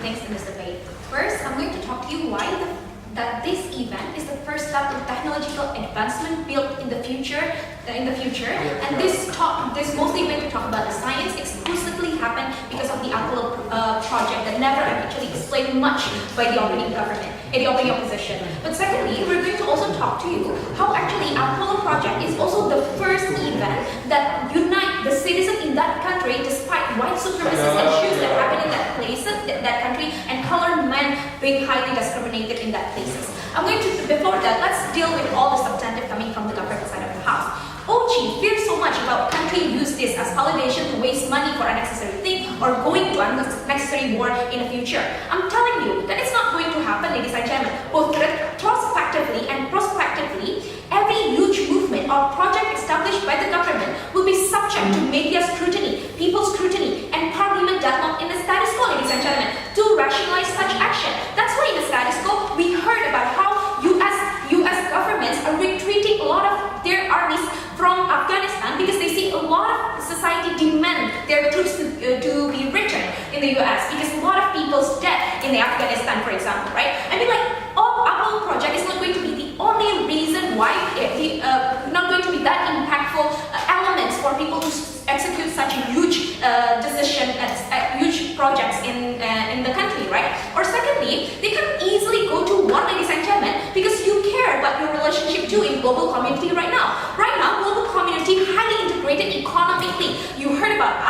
things in this debate. First, I'm going to talk to you why that this event is the first step in technological advancement built in the future. And this mostly going to talk about the science exclusively happened because of the Apollo project that never actually explained much by the operating opposition. But secondly, we're going to also talk to you how actually Apollo project is also the first event that unite the citizens in that country despite white supremacist issues that happen in that country and colored men being highly discriminated in that places. Before that, let's deal with all the substantive coming from the government side of the house. Ochi fears so much about country use this as validation to waste money for unnecessary thing or going to unnecessary war in the future. I'm telling you that it's not going to happen, ladies and gentlemen. Both retrospectively and prospectively, every huge movement or project established by the government will be subject to media scrutiny, people's scrutiny, and parliament deadlock in the status quo, ladies and gentlemen, to rationalize such action. That's why in the status quo, we heard about how US governments are retreating a lot of their armies from Afghanistan because they see a lot of society demand their troops to be returned in the US because a lot of people's dead in the Afghanistan, for example, right? I mean, like, Apollo project is not going to be the only reason why not going to be that impactful elements for people to execute such a huge decision, huge projects in the country, right? Or secondly, they can easily go to war, ladies and gentlemen, because you care about your relationship to in global community right now. Right now, global community highly integrated economically. You heard about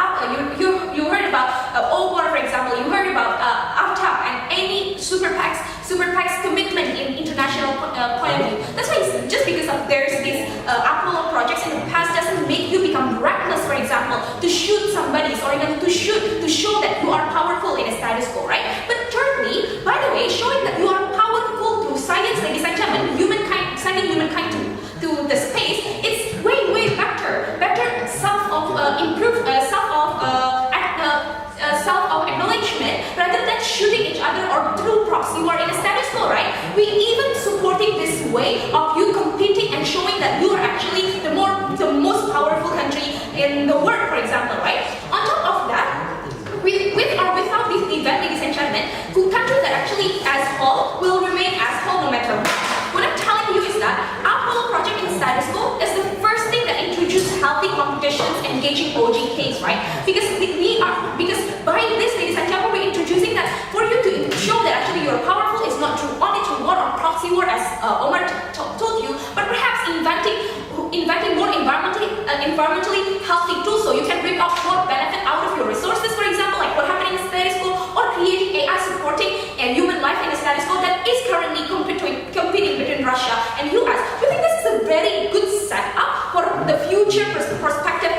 you heard about OWAR, for example. You heard about Atma and any super PAC's commitment in international point of view. That's why just because of there's these Apollo projects in the past doesn't make you become reckless, for example, to shoot somebody or even to show that you are powerful in a status quo, right? But thirdly, by the way, showing that you are powerful through science, ladies and gentlemen, sending humankind to the space, it's way better self-acknowledgement rather than shooting each other or through proxy war in a status quo, right? We even supporting this way of you competing and showing that you are actually the most powerful country in the world, for example, right? On top of that, with or without this event, ladies and gentlemen, countries that actually as whole will remain as whole no matter what. What I'm telling you is that Apollo project in status quo is the first thing that introduced healthy competitions engaging OGKs, right? Because by this, ladies and gentlemen, we're introducing that for you to show that actually you're powerful is not only through war or proxy war as Omar told you, but perhaps inventing more environmentally healthy tools so you can bring out more benefit out of your resources, for example, like what happened in the status quo, or creating AI supporting human life in the status quo that is currently competing between Russia and US. We think this is a very good setup for the future prospective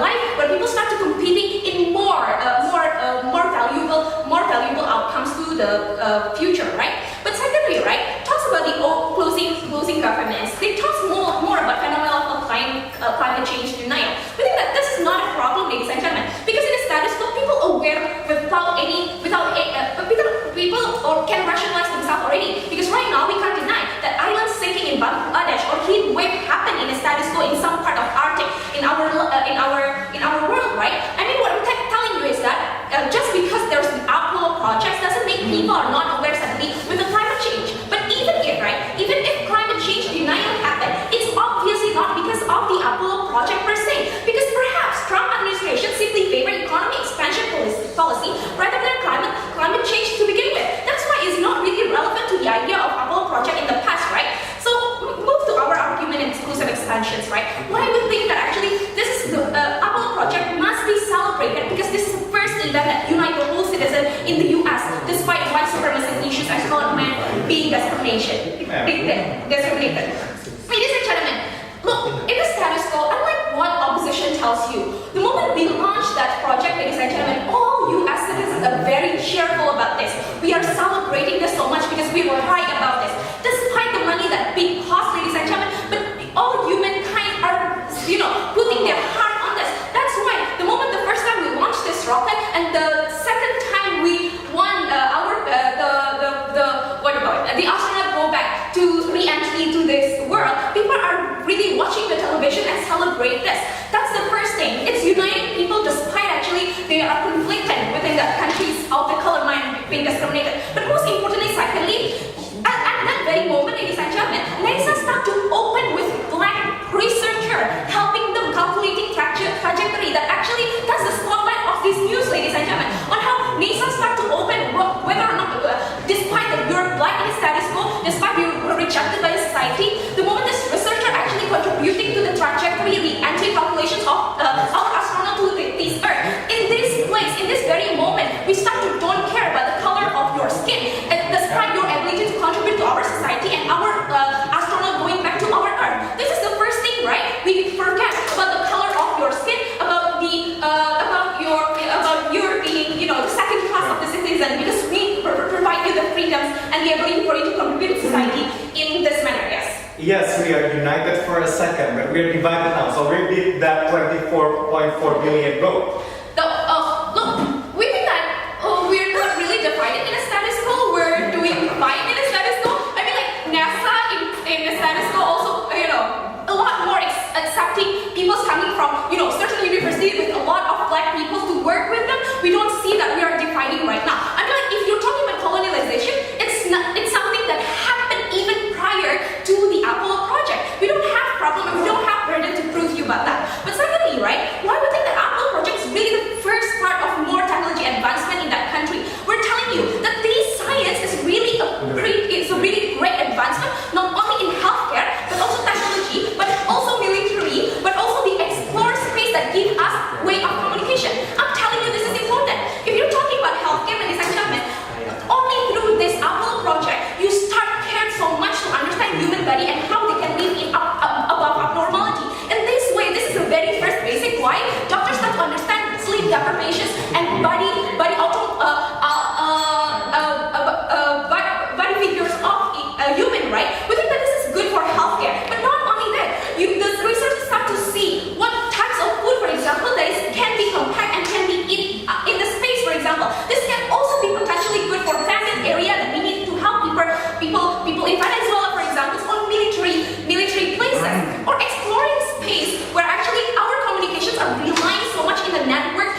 life where people start to competing in more valuable outcomes to the future, right? But secondly, right, talks about the closing governments. They talk more about phenomenon of climate change denial. We think that this is not a problem, ladies and gentlemen, because in the status quo, people aware people can rationalize themselves already. Because right now we can't deny that islands sinking in Bangladesh or heat wave happen in the status quo in some part of Arctic in our world, right? I mean, what I'm telling you is that just because there's an Apollo project doesn't make people are not aware suddenly with the climate change. But even if climate change denial happen, it's obviously not because of the Apollo project per se, because perhaps Trump administration simply favor economy expansion policy rather than climate change to begin with. That's why it's not really relevant to the idea of Apollo project in the past, right? So move to our argument in exclusive expansions, right? Why we think that actually this is the Apollo project must be celebrated because this is the first event that unite the whole citizen in the US despite white supremacist issues as colored men being discriminated. Ladies and gentlemen, look, in the status quo, unlike what opposition tells you, the moment we launched that project, ladies and gentlemen, all US citizens are very cheerful about this. We are celebrating this so much because we were right about this. Despite the money that big cost, ladies and gentlemen, but all humankind are, putting their heart on this. That's why the moment the first time we launched this rocket and the second time we won the astronaut go back to re-entry to this world, people are really watching the television and celebrate this. That's the first thing. It's uniting people despite actually they are conflicted within the countries of the colored being discriminated. But most importantly, secondly, at that very moment, ladies and gentlemen, NASA start to open with black researcher helping them calculating trajectory that actually that's the spotlight of this news, ladies and gentlemen, on how NASA start to open whether or not, despite that you're black in the status quo, despite you were rejected by the society, the moment this researcher actually contributing to the trajectory, the entry calculations of our astronaut to this Earth. In this place, in this very moment, we start to don't care about the color of your skin, and despite your ability to contribute to our society and our astronaut going back to our Earth. This is the first thing, right? We forget about the color of your skin, about the about your being, the second class of the citizen, because we provide you the freedoms and the ability for you to contribute to society in this manner. Yes. Yes, we are united for a second, but we are divided now. So we did that 24.4 billion vote. Look, we think that we're not really divided in a status quo. We're doing fine in a status quo. I mean, like NASA in the status quo also, a lot more accepting people coming from, certain universities with a lot of black people to work with them. We don't see that we are dividing right now. I mean, like if you're talking about colonialization, it's something that happened even prior to the Apollo project. We don't have problem and we don't have burden to prove you about that. But secondly, right, why we think that Apollo project is really the first part of more technology advancement in that country? We're telling you that this science is really it's a really great advancement, not only in healthcare, but also technology, but also military, but also the explore space that give us way of communication. I'm telling you this is important. If you're talking about healthcare, ladies and gentlemen, only through this Apollo project, you start caring so much to understand human body and how they can live in above abnormality. In this way, this is the very first basic why doctors start to understand sleep deprivation and body figures of human, right? We think that this is good for healthcare, but not only that. The researchers start to see what types of food, for example, that can be compact and can be eaten in the space, for example. This can also be potentially good for famine area that we need to help people in Venezuela, for example, on military places, or exploring space where actually our communications are relying so much in the network